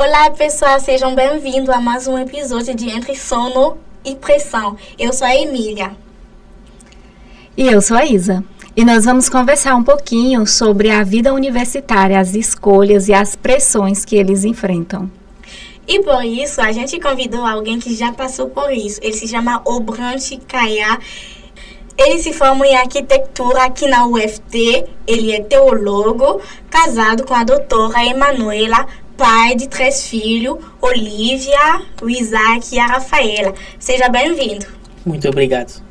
Olá, pessoal, sejam bem-vindos a mais um episódio de Entre Sono e Pressão. Eu sou a Emília. E eu sou a Isa. E nós vamos conversar um pouquinho sobre a vida universitária, as escolhas e as pressões que eles enfrentam. E por isso, a gente convidou alguém que já passou por isso. Ele se chama Obrante Kaia. Ele se formou em arquitetura aqui na UFT. Ele é teólogo, casado com a doutora Emanuela, pai de 3 filhos, Olivia, o Isaac e a Rafaela. Seja bem-vindo. Muito obrigado.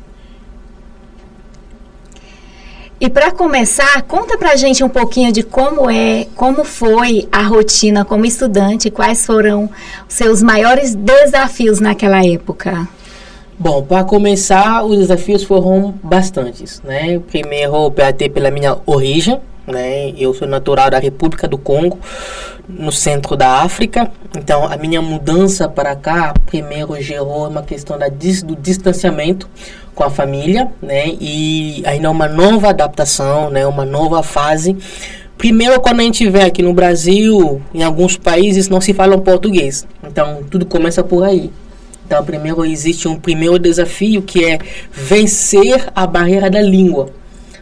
E para começar, conta pra gente um pouquinho de como foi a rotina como estudante, quais foram os seus maiores desafios naquela época. Bom, para começar, os desafios foram bastantes, né? Primeiro, até pela minha origem, né? Eu sou natural da República do Congo, no centro da África. Então, a minha mudança para cá, primeiro, gerou uma questão do distanciamento com a família, né? E ainda uma nova adaptação, né? Uma nova fase. Primeiro, quando a gente vem aqui no Brasil, em alguns países não se fala português. Então, tudo começa por aí. Então, primeiro existe um primeiro desafio que é vencer a barreira da língua,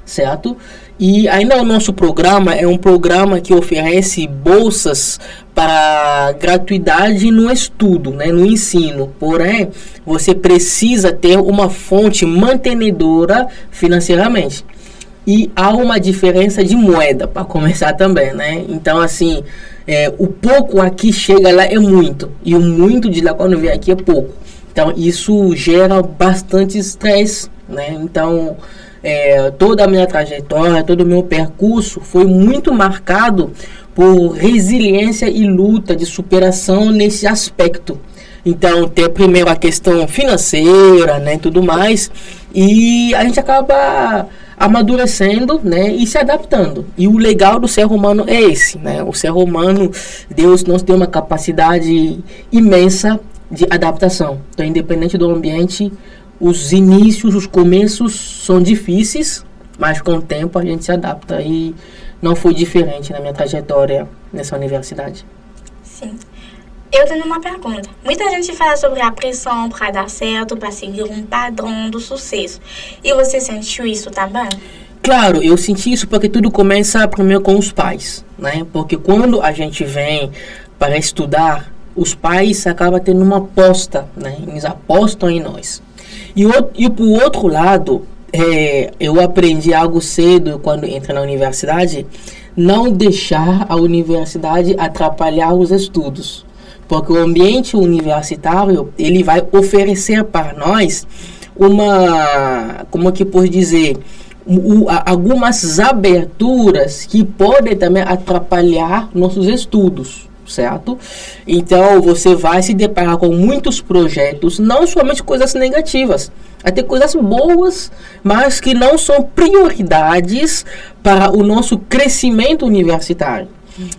certo? E ainda o nosso programa é um programa que oferece bolsas para gratuidade no estudo, né, no ensino. Porém, você precisa ter uma fonte mantenedora financeiramente. E há uma diferença de moeda para começar também, né? Então, assim, o pouco aqui chega lá é muito. E o muito de lá quando vem aqui é pouco. Então, isso gera bastante estresse, né? Então, toda a minha trajetória, todo o meu percurso foi muito marcado por resiliência e luta de superação nesse aspecto. Então, tem primeiro a questão financeira, né, e tudo mais. E a gente acaba amadurecendo, né, e se adaptando. E o legal do ser humano é esse, né? O ser humano, Deus nos deu uma capacidade imensa de adaptação. Então, independente do ambiente, os inícios, os começos são difíceis, mas com o tempo a gente se adapta. E não foi diferente na minha trajetória nessa universidade. Sim. Eu tenho uma pergunta. Muita gente fala sobre a pressão para dar certo, para seguir um padrão do sucesso. E você sentiu isso também? Claro, eu senti isso porque tudo começa primeiro com os pais, né? Porque quando a gente vem para estudar, os pais acabam tendo uma aposta, né? Eles apostam em nós. E por outro lado, eu aprendi algo cedo quando entrei na universidade, não deixar a universidade atrapalhar os estudos. Porque o ambiente universitário, ele vai oferecer para nós como que posso dizer, algumas aberturas que podem também atrapalhar nossos estudos, certo? Então, você vai se deparar com muitos projetos, não somente coisas negativas, até coisas boas, mas que não são prioridades para o nosso crescimento universitário.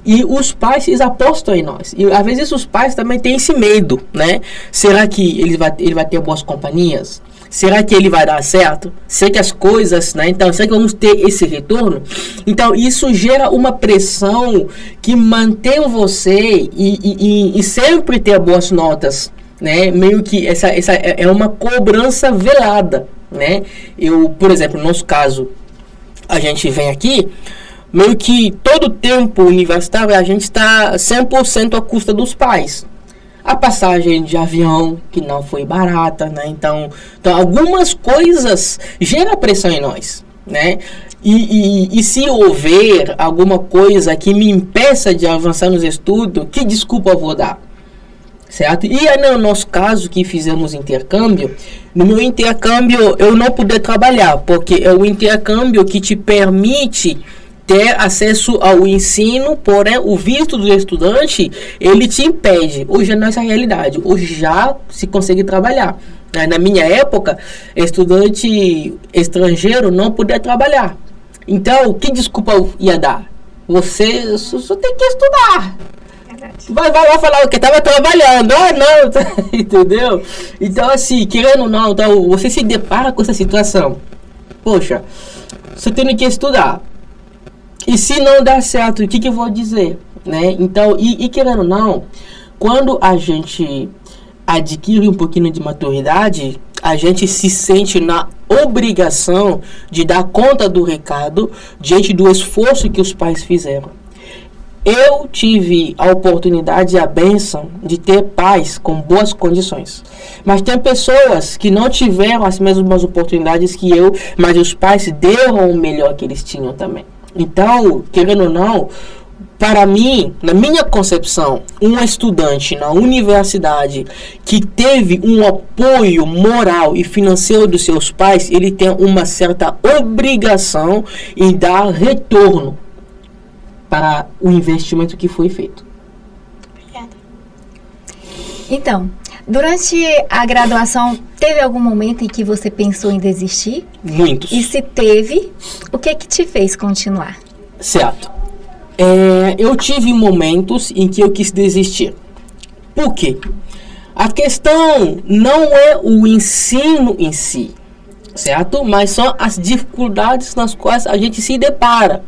E os pais, eles apostam em nós. E às vezes os pais também têm esse medo, né? Será que ele vai ter boas companhias? Será que ele vai dar certo? Será que as coisas, né? Então, será que vamos ter esse retorno? Então, isso gera uma pressão que mantém você e sempre ter boas notas, né? Meio que essa é uma cobrança velada, né? Por exemplo, no nosso caso, a gente vem aqui, meio que todo o tempo universitário a gente está 100% à custa dos pais. A passagem de avião, que não foi barata, né? Então algumas coisas geram pressão em nós, né? E se houver alguma coisa que me impeça de avançar nos estudos, que desculpa eu vou dar? Certo? E aí, no nosso caso, que fizemos intercâmbio, no meu intercâmbio eu não pude trabalhar, porque é o intercâmbio que te permite ter acesso ao ensino, porém o visto do estudante, ele te impede. Hoje não é essa a realidade, hoje já se consegue trabalhar. Na minha época, estudante estrangeiro não podia trabalhar. Então, que desculpa eu ia dar? Você só tem que estudar. Vai lá falar o que estava trabalhando. Não, entendeu? Então, assim, querendo ou não, então, você se depara com essa situação. Poxa, você tem que estudar. E se não dar certo, o que eu vou dizer? Né? Então, e querendo ou não, quando a gente adquire um pouquinho de maturidade, a gente se sente na obrigação de dar conta do recado diante do esforço que os pais fizeram. Eu tive a oportunidade e a bênção de ter pais com boas condições. Mas tem pessoas que não tiveram as mesmas oportunidades que eu, mas os pais deram o melhor que eles tinham também. Então, querendo ou não, para mim, na minha concepção, um estudante na universidade que teve um apoio moral e financeiro dos seus pais, ele tem uma certa obrigação em dar retorno para o investimento que foi feito. Obrigada. Então, durante a graduação, teve algum momento em que você pensou em desistir? Muitos. E se teve, o que te fez continuar? Certo. Eu tive momentos em que eu quis desistir. Por quê? A questão não é o ensino em si, certo? Mas são as dificuldades nas quais a gente se depara.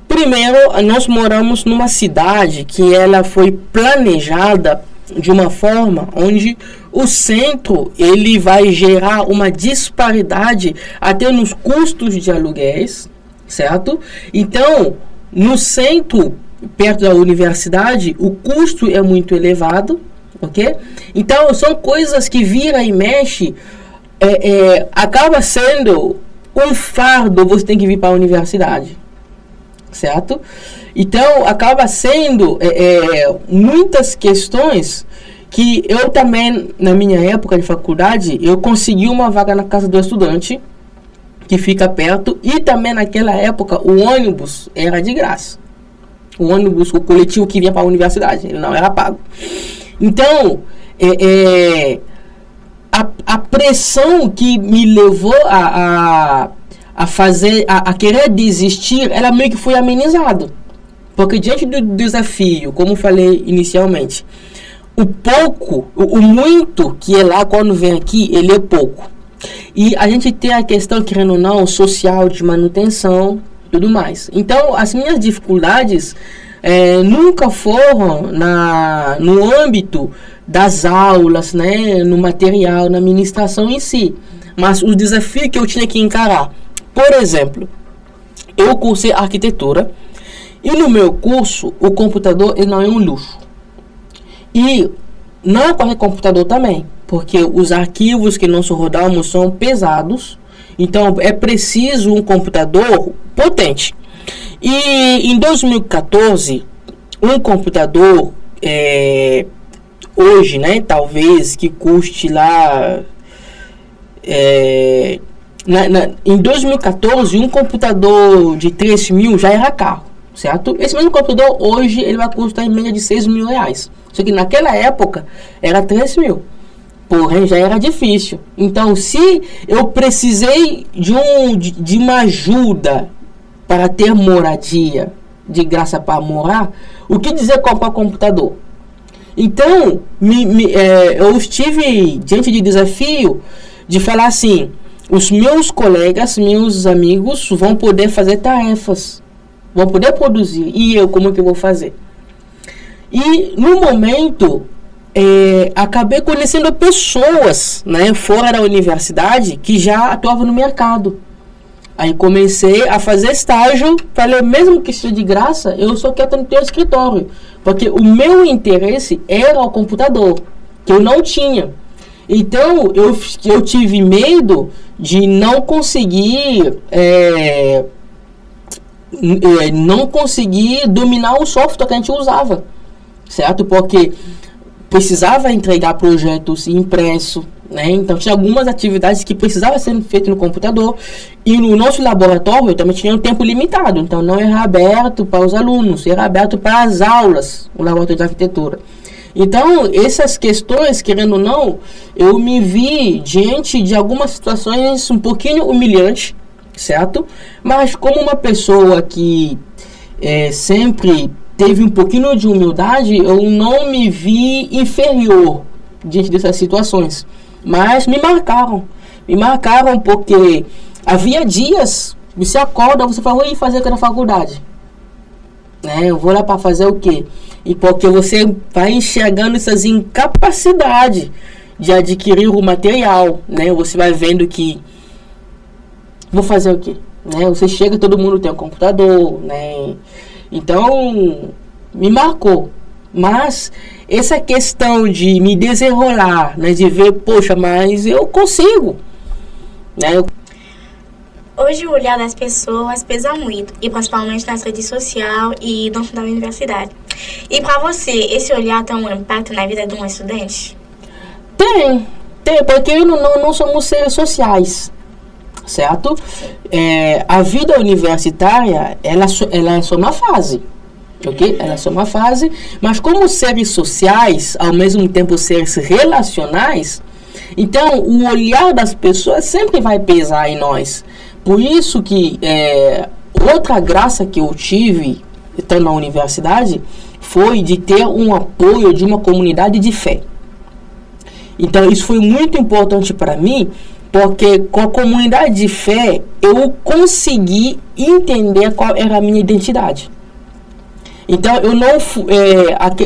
Primeiro, nós moramos numa cidade que ela foi planejada de uma forma onde o centro ele vai gerar uma disparidade até nos custos de aluguéis, certo? Então, no centro, perto da universidade, o custo é muito elevado, ok? Então, são coisas que vira e mexe, acaba sendo um fardo, você tem que vir para a universidade, certo? Então, acaba sendo muitas questões que eu também, na minha época de faculdade, eu consegui uma vaga na casa do estudante, que fica perto, e também naquela época o ônibus era de graça. O ônibus, o coletivo que vinha para a universidade, ele não era pago. Então, a pressão que me levou a querer desistir, ela meio que foi amenizado. Porque diante do desafio, como falei inicialmente, o muito que é lá quando vem aqui, ele é pouco. E a gente tem a questão, querendo ou não, social, de manutenção, tudo mais. Então, as minhas dificuldades nunca foram no âmbito das aulas, né, no material, na administração em si. Mas o desafio que eu tinha que encarar. Por exemplo, eu cursei arquitetura e no meu curso o computador ele não é um luxo. E não é qualquer computador também, porque os arquivos que nós rodamos são pesados, então é preciso um computador potente. E em 2014, um computador hoje, né, talvez que custe lá em 2014, um computador de 3 mil já era caro, certo? Esse mesmo computador hoje ele vai custar em média de 6 mil reais. Só que naquela época era 3 mil. Porém, já era difícil. Então, se eu precisei de uma ajuda para ter moradia, de graça para morar, o que dizer comprar computador? Então, eu estive diante de desafio de falar assim, os meus colegas, meus amigos vão poder fazer tarefas, vão poder produzir. E eu, como que eu vou fazer? E no momento, acabei conhecendo pessoas, né, fora da universidade que já atuavam no mercado. Aí comecei a fazer estágio, falei, mesmo que seja de graça, eu só quero ter um escritório. Porque o meu interesse era o computador, que eu não tinha. Então, eu tive medo de não conseguir dominar o software que a gente usava, certo? Porque precisava entregar projetos impressos, né? Então, tinha algumas atividades que precisavam ser feitas no computador. E no nosso laboratório também tinha um tempo limitado. Então, não era aberto para os alunos, era aberto para as aulas, o laboratório de arquitetura. Então, essas questões, querendo ou não, eu me vi diante de algumas situações um pouquinho humilhantes, certo? Mas como uma pessoa que sempre teve um pouquinho de humildade, eu não me vi inferior diante dessas situações. Mas me marcaram porque havia dias, você acorda, você fala, oi, fazer aquela faculdade. né? Eu vou lá para fazer o quê? E porque você vai enxergando essas incapacidades de adquirir o material, né? Você vai vendo que vou fazer o quê? Né? Você chega, todo mundo tem um computador, né? Então, me marcou. Mas essa questão de me desenrolar, né? De ver, poxa, mas eu consigo, né? Hoje o olhar das pessoas pesa muito, e principalmente nas redes sociais e dentro da universidade. E para você, esse olhar tem um impacto na vida de um estudante? Tem, porque não somos seres sociais, certo? A vida universitária, ela é só uma fase, ok? Ela é só uma fase, mas como seres sociais, ao mesmo tempo seres relacionais, então o olhar das pessoas sempre vai pesar em nós. Por isso que outra graça que eu tive, estando na universidade, foi de ter um apoio de uma comunidade de fé. Então, isso foi muito importante para mim, porque com a comunidade de fé, eu consegui entender qual era a minha identidade. Então,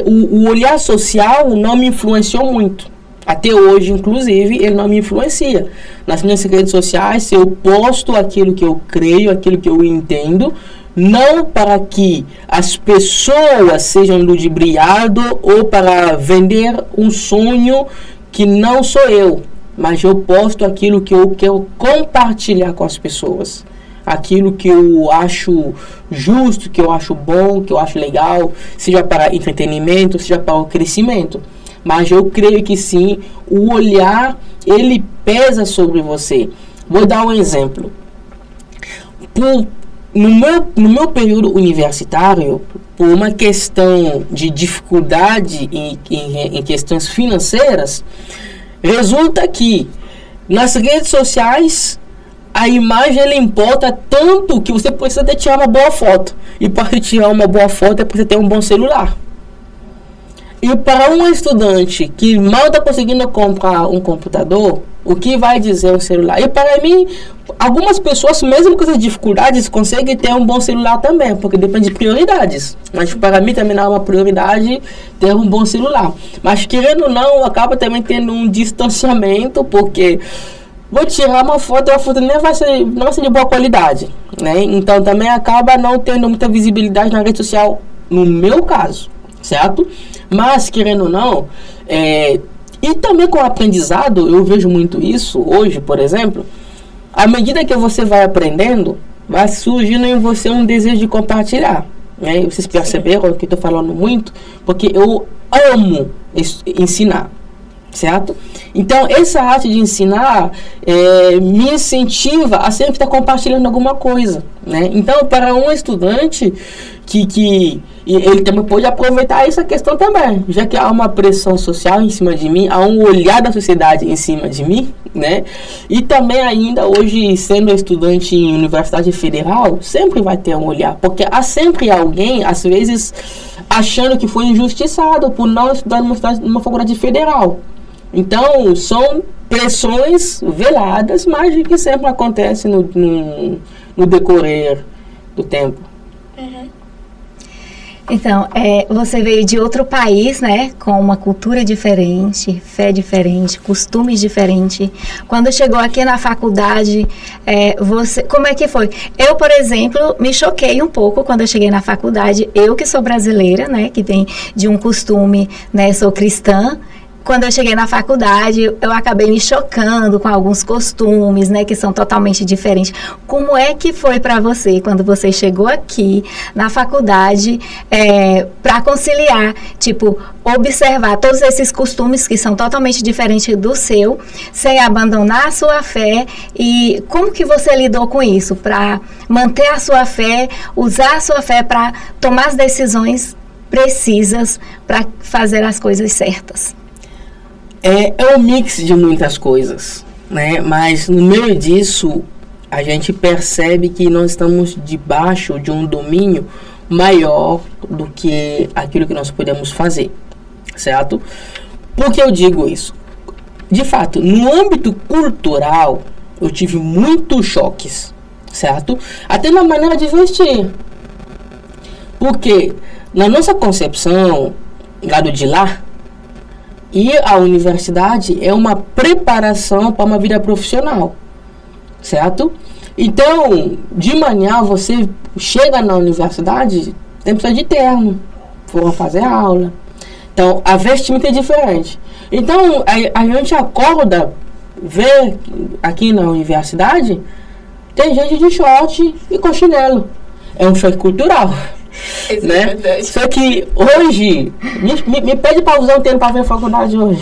o olhar social não me influenciou muito. Até hoje, inclusive, ele não me influencia. Nas minhas redes sociais, eu posto aquilo que eu creio, aquilo que eu entendo, não para que as pessoas sejam ludibriadas ou para vender um sonho que não sou eu, mas eu posto aquilo que eu quero compartilhar com as pessoas. Aquilo que eu acho justo, que eu acho bom, que eu acho legal, seja para entretenimento, seja para o crescimento. Mas eu creio que sim, o olhar, ele pesa sobre você. Vou dar um exemplo. No meu período universitário, por uma questão de dificuldade em questões financeiras, resulta que nas redes sociais a imagem ela importa tanto que você precisa até tirar uma boa foto. E para tirar uma boa foto é preciso ter um bom celular. E para um estudante que mal está conseguindo comprar um computador, o que vai dizer um celular? E para mim, algumas pessoas, mesmo com essas dificuldades, conseguem ter um bom celular também, porque depende de prioridades. Mas para mim também não é uma prioridade ter um bom celular. Mas querendo ou não, acaba também tendo um distanciamento, porque vou tirar uma foto e a foto não vai ser de boa qualidade, né? Então também acaba não tendo muita visibilidade na rede social, no meu caso, certo? Mas, querendo ou não, e também com o aprendizado, eu vejo muito isso hoje, por exemplo, à medida que você vai aprendendo, vai surgindo em você um desejo de compartilhar, né? Vocês perceberam que eu estou falando muito, porque eu amo ensinar, certo? Então, essa arte de ensinar me incentiva a sempre estar compartilhando alguma coisa, né? Então, para um estudante que ele também pode aproveitar essa questão também, já que há uma pressão social em cima de mim, há um olhar da sociedade em cima de mim, né? E também ainda hoje, sendo estudante em universidade federal, sempre vai ter um olhar, porque há sempre alguém, às vezes, achando que foi injustiçado por não estudar numa faculdade federal. Então, são pressões veladas, mas que sempre acontecem no decorrer do tempo. Uhum. Então, você veio de outro país, né, com uma cultura diferente, fé diferente, costumes diferentes. Quando chegou aqui na faculdade, como é que foi? Eu, por exemplo, me choquei um pouco quando eu cheguei na faculdade. Eu que sou brasileira, né, que vem de um costume, né, sou cristã. Quando eu cheguei na faculdade, eu acabei me chocando com alguns costumes, né, que são totalmente diferentes. Como é que foi para você, quando você chegou aqui na faculdade, para conciliar, tipo, observar todos esses costumes que são totalmente diferentes do seu, sem abandonar a sua fé? E como que você lidou com isso, para manter a sua fé, usar a sua fé para tomar as decisões precisas, para fazer as coisas certas? É um mix de muitas coisas, né? Mas no meio disso, a gente percebe que nós estamos debaixo de um domínio maior do que aquilo que nós podemos fazer, certo? Por que eu digo isso? De fato, no âmbito cultural, eu tive muitos choques, certo? Até na maneira de vestir. Porque na nossa concepção, lado de lá, ir à universidade é uma preparação para uma vida profissional, certo? Então, de manhã você chega na universidade, tem que sair de terno, for fazer aula. Então, a vestimenta é diferente. Então, a gente acorda, vê aqui na universidade, tem gente de short e com chinelo. É um choque cultural. Isso né? é verdade. Só que hoje, me pede para usar um tempo para ver a faculdade hoje.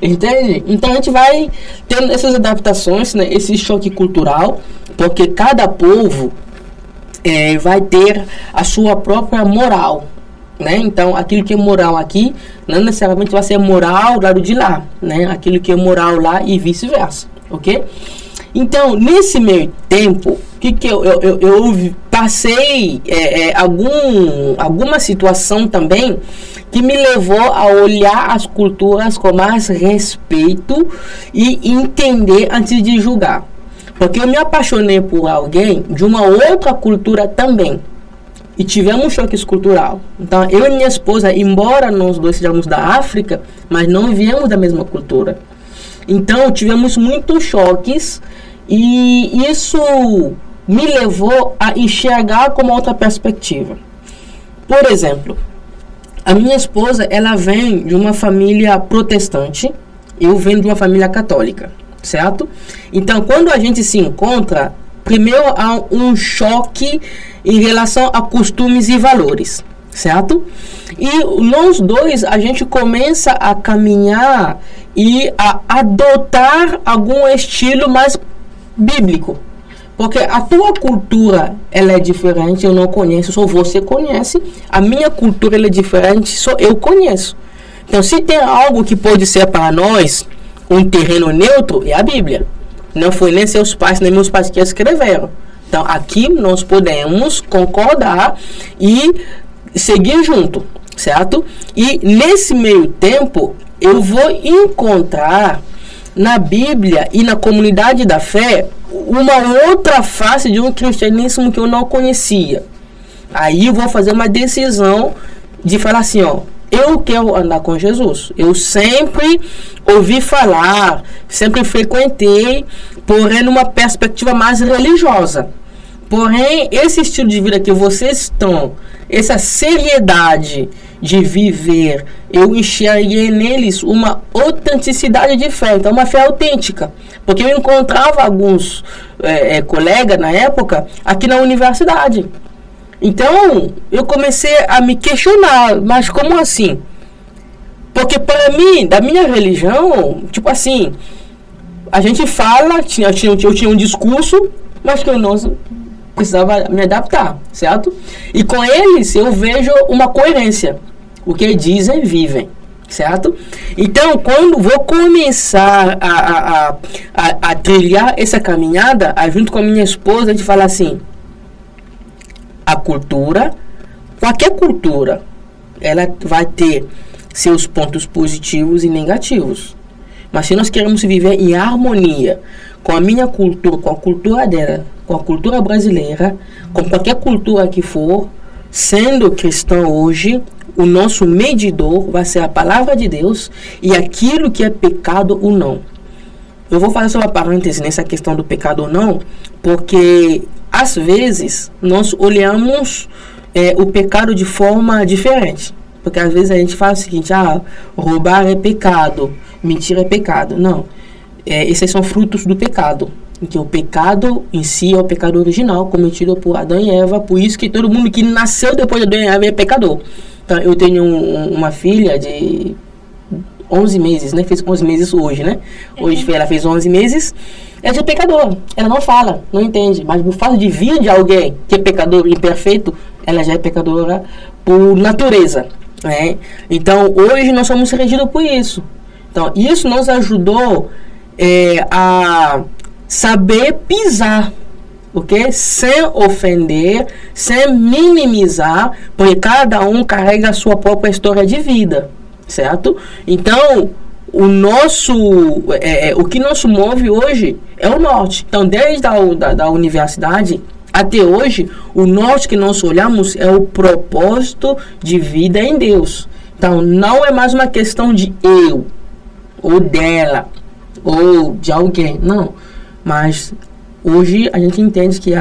Entende? Então a gente vai tendo essas adaptações, né? Esse choque cultural, porque cada povo vai ter a sua própria moral, né? Então aquilo que é moral aqui não necessariamente vai ser moral do lado de lá, né? Aquilo que é moral lá e vice-versa, ok? Então nesse meio tempo, que eu passei alguma situação também que me levou a olhar as culturas com mais respeito e entender antes de julgar. Porque eu me apaixonei por alguém de uma outra cultura também. E tivemos um choque cultural. Então, eu e minha esposa, embora nós dois sejamos da África, mas não viemos da mesma cultura. Então, tivemos muitos choques e isso me levou a enxergar com uma outra perspectiva. Por exemplo, a minha esposa, ela vem de uma família protestante, eu venho de uma família católica, certo? Então, quando a gente se encontra, primeiro há um choque em relação a costumes e valores, certo? E nós dois, a gente começa a caminhar e a adotar algum estilo mais bíblico. Porque a tua cultura, ela é diferente, eu não conheço, só você conhece. A minha cultura, ela é diferente, só eu conheço. Então, se tem algo que pode ser para nós um terreno neutro, é a Bíblia. Não foi nem seus pais, nem meus pais que escreveram. Então, aqui nós podemos concordar e seguir junto, certo? E nesse meio tempo, eu vou encontrar na Bíblia e na comunidade da fé uma outra face de um cristianismo que eu não conhecia. Aí eu vou fazer uma decisão de falar assim, ó, eu quero andar com Jesus. Eu sempre ouvi falar, sempre frequentei, porém numa perspectiva mais religiosa. Porém, esse estilo de vida que vocês estão, essa seriedade de viver, eu enxerguei neles uma autenticidade de fé, então uma fé autêntica. Porque eu encontrava alguns colegas na época aqui na universidade. Então, eu comecei a me questionar, mas como assim? Porque para mim, da minha religião, tipo assim, a gente fala, eu tinha um discurso, mas que eu não precisava me adaptar, certo? E com eles eu vejo uma coerência. O que dizem, vivem, certo? Então, quando vou começar a trilhar essa caminhada, junto com a minha esposa, a gente fala assim, a cultura, qualquer cultura, ela vai ter seus pontos positivos e negativos. Mas se nós queremos viver em harmonia com a minha cultura, com a cultura dela, com a cultura brasileira, com qualquer cultura que for, sendo cristão hoje, o nosso medidor vai ser a palavra de Deus e aquilo que é pecado ou não. Eu vou fazer só uma parêntese nessa questão do pecado ou não, porque às vezes nós olhamos o pecado de forma diferente. Porque às vezes a gente fala o seguinte, roubar é pecado, mentir é pecado. Não, esses são frutos do pecado. Que o pecado em si é o pecado original, cometido por Adão e Eva. Por isso que todo mundo que nasceu depois de Adão e Eva é pecador. Então, eu tenho uma filha de 11 meses, né? Fez 11 meses hoje, né? Hoje ela fez 11 meses. Ela é pecadora. Ela não fala, não entende. Mas por fato de vir de alguém que é pecador imperfeito, ela já é pecadora por natureza, né? Então, hoje nós somos regidos por isso. Então, isso nos ajudou a saber pisar, ok? Sem ofender, sem minimizar, porque cada um carrega a sua própria história de vida, certo? Então, o que nos move hoje é o norte. Então, desde a universidade, Até hoje, o norte que nós olhamos é o propósito de vida em Deus. Então, não é mais uma questão de eu, ou dela, ou de alguém, não. Mas hoje a gente entende que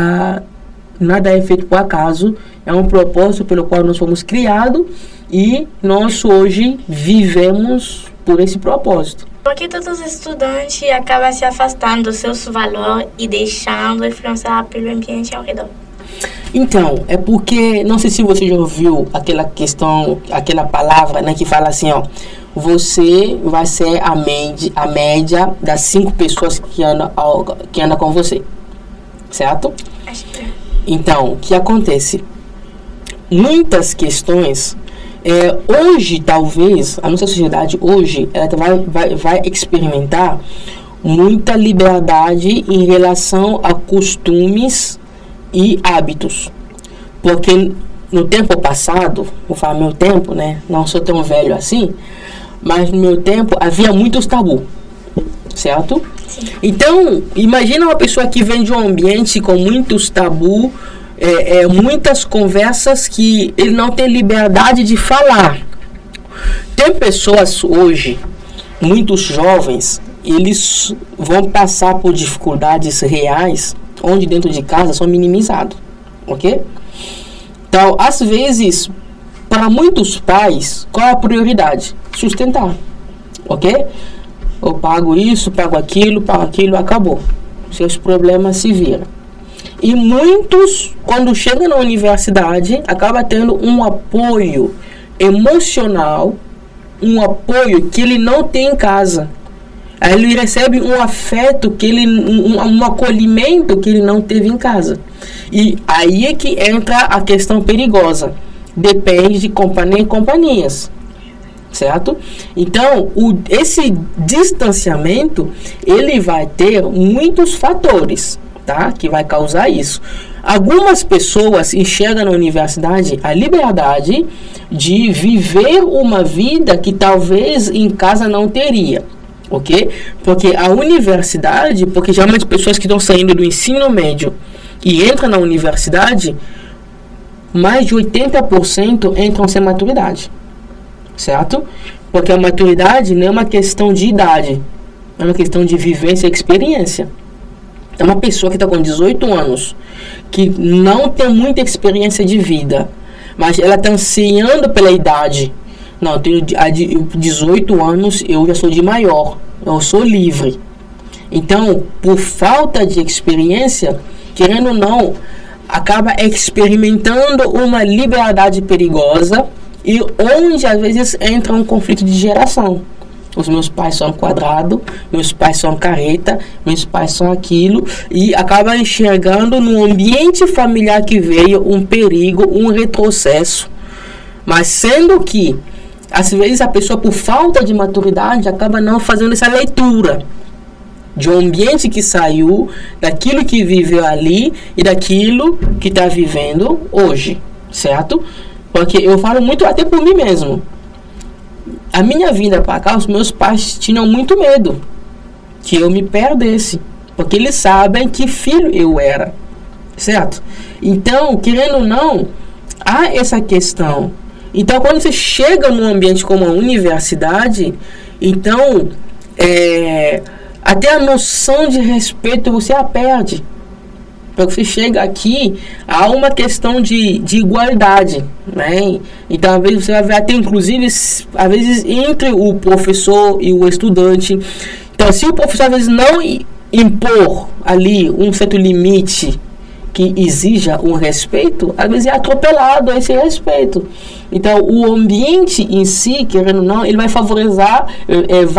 nada é feito por acaso, é um propósito pelo qual nós fomos criados e nós hoje vivemos por esse propósito. Por que todos os estudantes acabam se afastando dos seus valores e deixando influenciar pelo ambiente ao redor? Então, é porque, não sei se você já ouviu aquela questão, aquela palavra, né, que fala assim, ó, você vai ser a média das 5 pessoas que andam com você, certo? Acho que é. Então, o que acontece? Muitas questões, hoje talvez, a nossa sociedade hoje, ela vai experimentar muita liberdade em relação a costumes e hábitos, porque no tempo passado, vou falar meu tempo, né? Não sou tão velho assim, mas no meu tempo havia muitos tabus, certo? Sim. Então, imagina uma pessoa que vem de um ambiente com muitos tabus, muitas conversas que ele não tem liberdade de falar. Tem pessoas hoje, muitos jovens, eles vão passar por dificuldades reais, onde dentro de casa são minimizados, ok? Então, às vezes, para muitos pais, qual é a prioridade? Sustentar, ok? Eu pago isso, pago aquilo, acabou. Seus problemas se viram. E muitos, quando chegam na universidade, acabam tendo um apoio emocional, um apoio que ele não tem em casa. Ele recebe um afeto, um acolhimento que ele não teve em casa. E aí é que entra a questão perigosa. Depende de companhia em companhias, certo? Então, esse distanciamento, ele vai ter muitos fatores, tá? Que vai causar isso. Algumas pessoas enxergam na universidade a liberdade de viver uma vida que talvez em casa não teria. Ok? Porque a universidade, porque geralmente pessoas que estão saindo do ensino médio e entram na universidade, mais de 80% entram sem maturidade, certo? Porque a maturidade não é uma questão de idade, é uma questão de vivência e experiência. É uma pessoa que está com 18 anos, que não tem muita experiência de vida, mas ela está ansiando pela idade. Não, eu tenho 18 anos, eu já sou de maior, eu sou livre. Então, por falta de experiência, querendo ou não, acaba experimentando uma liberdade perigosa e onde às vezes entra um conflito de geração. Os meus pais são quadrados, meus pais são careta, meus pais são aquilo, e acaba enxergando no ambiente familiar que veio um perigo, um retrocesso. Mas sendo que às vezes a pessoa, por falta de maturidade, acaba não fazendo essa leitura de um ambiente que saiu, daquilo que viveu ali e daquilo que está vivendo hoje, certo? Porque eu falo muito até por mim mesmo. A minha vinda para cá, os meus pais tinham muito medo que eu me perdesse, porque eles sabem que filho eu era, certo? Então, querendo ou não, há essa questão. Então, quando você chega num ambiente como a universidade, então, até a noção de respeito você a perde. Porque você chega aqui, há uma questão de igualdade, né? Então, às vezes, você vai ver até, inclusive, às vezes, entre o professor e o estudante. Então, se o professor, às vezes, não impor ali um certo limite que exija um respeito, às vezes é atropelado esse respeito. Então, o ambiente em si, querendo ou não, ele vai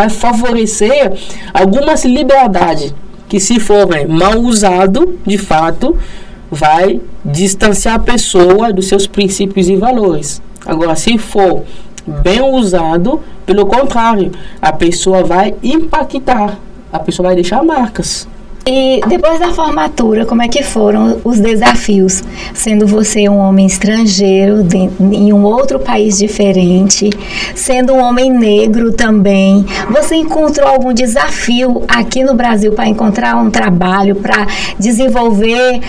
favorecer algumas liberdades que, se forem mal usado, de fato, vai distanciar a pessoa dos seus princípios e valores. Agora, se for bem usado, pelo contrário, a pessoa vai impactar, a pessoa vai deixar marcas. E depois da formatura, como é que foram os desafios? Sendo você um homem estrangeiro em um outro país diferente, sendo um homem negro também, você encontrou algum desafio aqui no Brasil para encontrar um trabalho, para desenvolver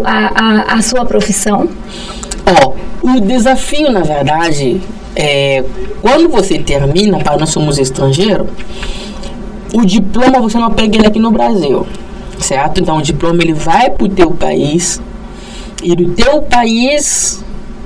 a sua profissão? O desafio, na verdade, é quando você termina, para nós somos estrangeiros, o diploma você não pega ele aqui no Brasil, certo? Então o diploma ele vai para o teu país, e do teu país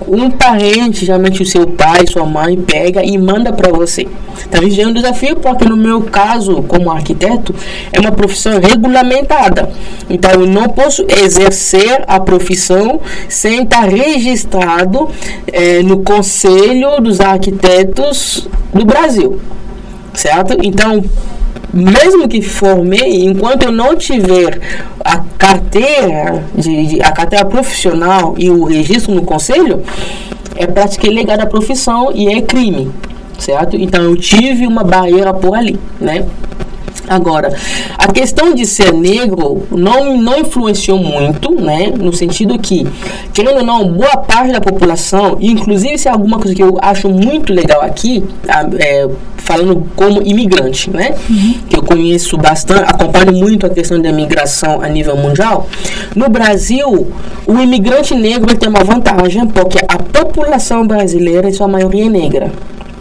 um parente, geralmente o seu pai, sua mãe, pega e manda para você. Então isso é um desafio, porque no meu caso, como arquiteto, é uma profissão regulamentada. Então eu não posso exercer a profissão sem estar registrado no Conselho dos Arquitetos do Brasil, certo? Então, mesmo que formei, enquanto eu não tiver a carteira a carteira profissional e o registro no conselho, é prática ilegal da profissão e é crime, certo? Então eu tive uma barreira por ali, né? Agora, a questão de ser negro não influenciou muito, né? No sentido que, querendo ou não, boa parte da população, inclusive isso é alguma coisa que eu acho muito legal aqui, falando como imigrante, né? Que eu conheço bastante, acompanho muito a questão da imigração a nível mundial. No Brasil, o imigrante negro tem uma vantagem, porque a população brasileira, em sua maioria, é negra.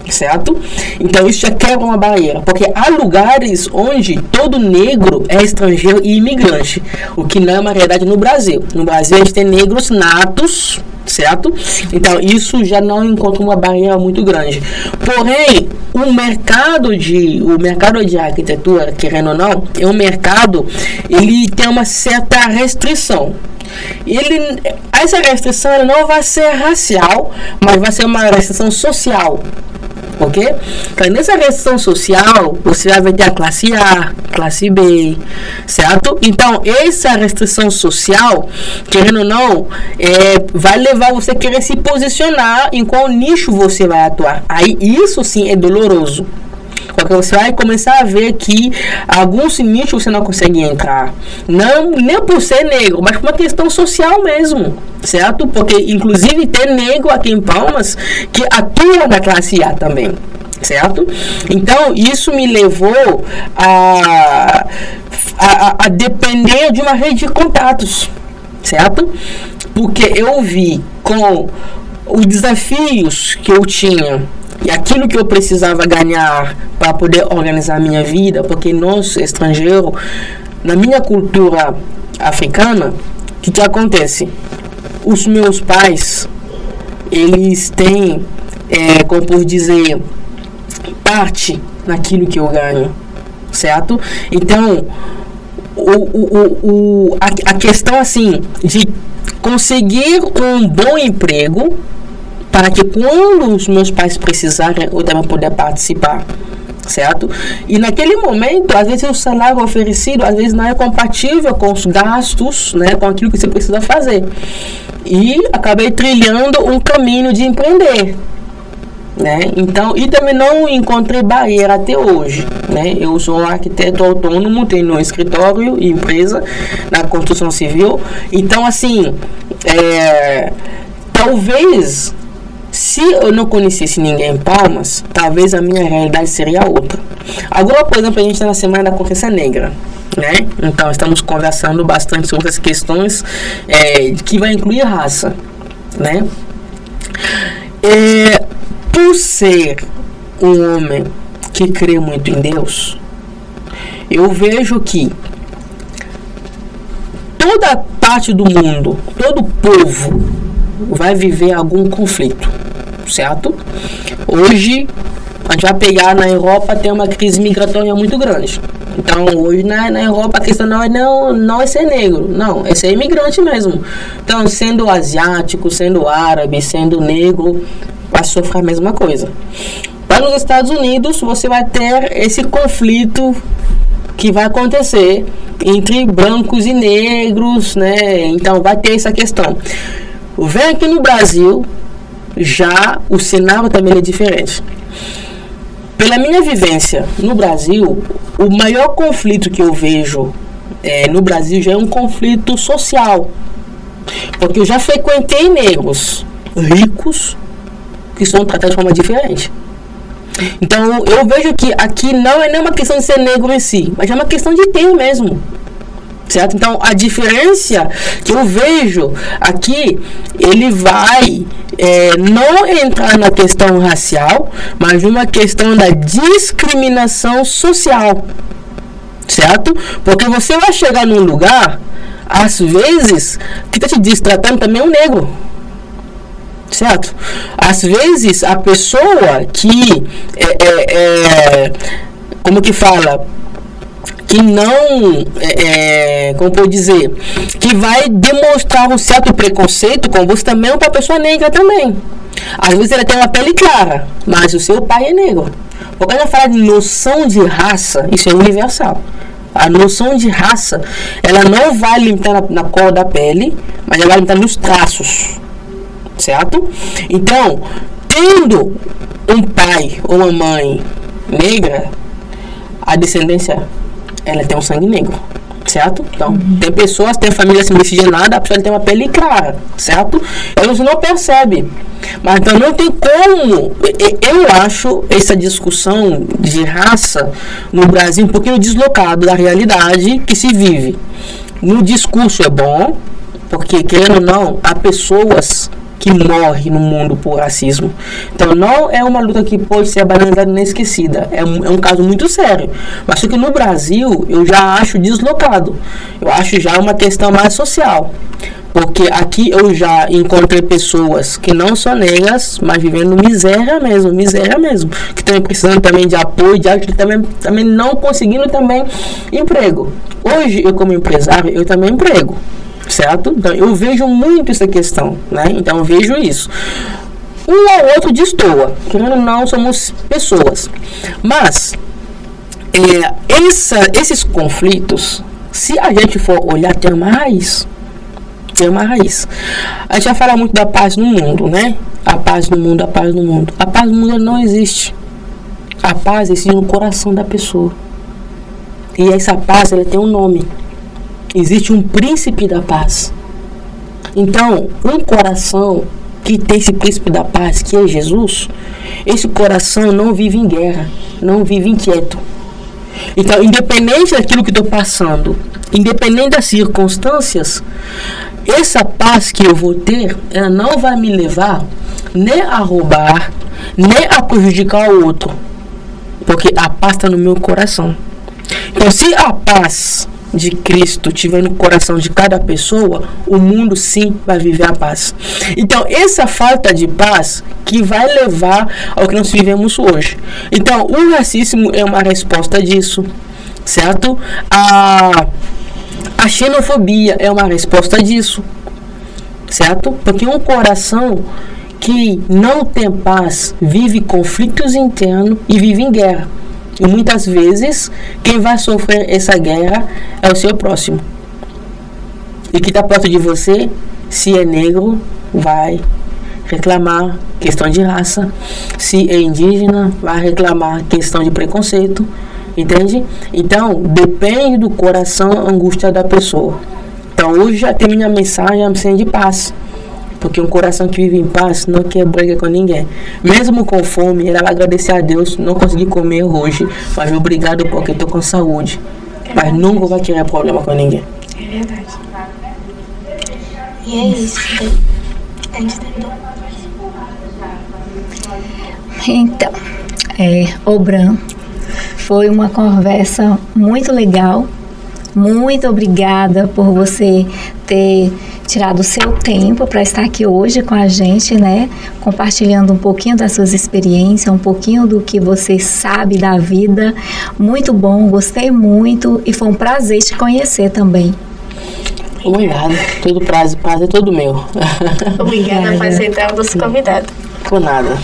Certo? Então isso já quebra uma barreira, porque há lugares onde todo negro é estrangeiro e imigrante, o que não é uma realidade no Brasil. No Brasil a gente tem negros natos, certo? Então isso já não encontra uma barreira muito grande. Porém, o mercado de arquitetura, querendo ou não, é um mercado, ele tem uma certa restrição. Essa restrição não vai ser racial, mas vai ser uma restrição social. Ok? Então, nessa restrição social, você vai ter a classe A, classe B, certo? Então, essa restrição social, querendo ou não, vai levar você a querer se posicionar em qual nicho você vai atuar. Aí, isso sim é doloroso. Porque você vai começar a ver que alguns nichos você não consegue entrar. Não, nem por ser negro, mas por uma questão social mesmo, certo? Porque, inclusive, tem negro aqui em Palmas que atua na classe A também, certo? Então, isso me levou a depender de uma rede de contatos, certo? Porque eu vi com os desafios que eu tinha e aquilo que eu precisava ganhar para poder organizar a minha vida, porque nós, estrangeiros, na minha cultura africana, o que acontece? Os meus pais, eles têm, como por dizer, parte naquilo que eu ganho, certo? Então, a questão assim, de conseguir um bom emprego, para que quando os meus pais precisarem, eu também poder participar, certo? E naquele momento, às vezes o salário oferecido, às vezes não é compatível com os gastos, né, com aquilo que você precisa fazer. E acabei trilhando um caminho de empreender, né? Então, e também não encontrei barreira até hoje, né? Eu sou um arquiteto autônomo, tenho um escritório e empresa na construção civil. Então, assim, talvez, se eu não conhecesse ninguém em Palmas, talvez a minha realidade seria outra. Agora, por exemplo, a gente está na Semana da Consciência Negra, né? Então, estamos conversando bastante sobre as questões que vai incluir raça, né? Por ser um homem que crê muito em Deus, eu vejo que toda parte do mundo, todo povo vai viver algum conflito, certo? Hoje, a gente vai pegar na Europa, tem uma crise migratória muito grande. Então, hoje na Europa, a questão não é ser negro, não, é ser imigrante mesmo. Então, sendo asiático, sendo árabe, sendo negro, vai sofrer a mesma coisa. Lá nos Estados Unidos, você vai ter esse conflito que vai acontecer entre brancos e negros, né? Então, vai ter essa questão. Vem aqui no Brasil, já o cenário também é diferente. Pela minha vivência no Brasil, o maior conflito que eu vejo no Brasil já é um conflito social. Porque eu já frequentei negros ricos que são tratados de forma diferente. Então eu vejo que aqui não é nem uma questão de ser negro em si, mas é uma questão de ter mesmo. Certo? Então a diferença que eu vejo aqui, ele vai não entrar na questão racial, mas numa questão da discriminação social. Certo? Porque você vai chegar num lugar, às vezes, que está te destratando também é um negro. Certo? Às vezes a pessoa que como que fala, que não como pode dizer, que vai demonstrar um certo preconceito com você também é uma pessoa negra também. Às vezes ela tem uma pele clara, mas o seu pai é negro. Quando ela fala de noção de raça, isso é universal. A noção de raça, ela não vai limitar na cor da pele, mas ela vai limitar nos traços. Certo? Então, tendo um pai ou uma mãe negra, a descendência, ela tem um sangue negro, certo? Então, tem pessoas, tem famílias miscigenadas, a pessoa tem uma pele clara, certo? Você não percebe. Mas então não tem como, eu acho essa discussão de raça no Brasil um pouquinho deslocado da realidade que se vive. No discurso é bom, porque querendo ou não, há pessoas que morre no mundo por racismo. Então não é uma luta que pode ser banalizada nem esquecida. É um caso muito sério. Mas só que no Brasil eu já acho deslocado. Eu acho já uma questão mais social. Porque aqui eu já encontrei pessoas que não são negras, mas vivendo miséria mesmo. Que estão precisando também de apoio, de ajuda, também não conseguindo também emprego. Hoje eu como empresário, eu também emprego. Certo? Então eu vejo muito essa questão, né? Então eu vejo isso. Um ou outro destoa, querendo ou não, somos pessoas. Mas esses conflitos, se a gente for olhar, tem uma raiz. A gente já fala muito da paz no mundo, né? A paz no mundo. A paz no mundo não existe. A paz existe no coração da pessoa. E essa paz, ela tem um nome. Existe um príncipe da paz. Então, um coração que tem esse príncipe da paz, que é Jesus, esse coração não vive em guerra, não vive inquieto. Então, independente daquilo que estou passando, independente das circunstâncias, essa paz que eu vou ter, ela não vai me levar nem a roubar, nem a prejudicar o outro. Porque a paz está no meu coração. Então, se a paz de Cristo tiver no coração de cada pessoa, o mundo sim vai viver a paz. Então, essa falta de paz que vai levar ao que nós vivemos hoje. Então, o racismo é uma resposta disso, certo? A xenofobia é uma resposta disso, certo? Porque um coração que não tem paz vive conflitos internos e vive em guerra. E muitas vezes, quem vai sofrer essa guerra é o seu próximo. E que está perto de você, se é negro, vai reclamar questão de raça. Se é indígena, vai reclamar questão de preconceito. Entende? Então, depende do coração, a angústia da pessoa. Então, hoje já tem minha mensagem, a mensagem de paz. Porque um coração que vive em paz não quer briga com ninguém. Mesmo com fome, ela vai agradecer a Deus, não consegui comer hoje, mas obrigado porque estou com saúde. Mas nunca vai querer problema com ninguém. É verdade. E é isso. A gente tentou. Então, Obran, foi uma conversa muito legal. Muito obrigada por você ter tirado o seu tempo para estar aqui hoje com a gente, né? Compartilhando um pouquinho das suas experiências, um pouquinho do que você sabe da vida. Muito bom, gostei muito e foi um prazer te conhecer também. Obrigado, todo prazer é todo meu. Obrigada por aceitar o nosso convidado. Com nada.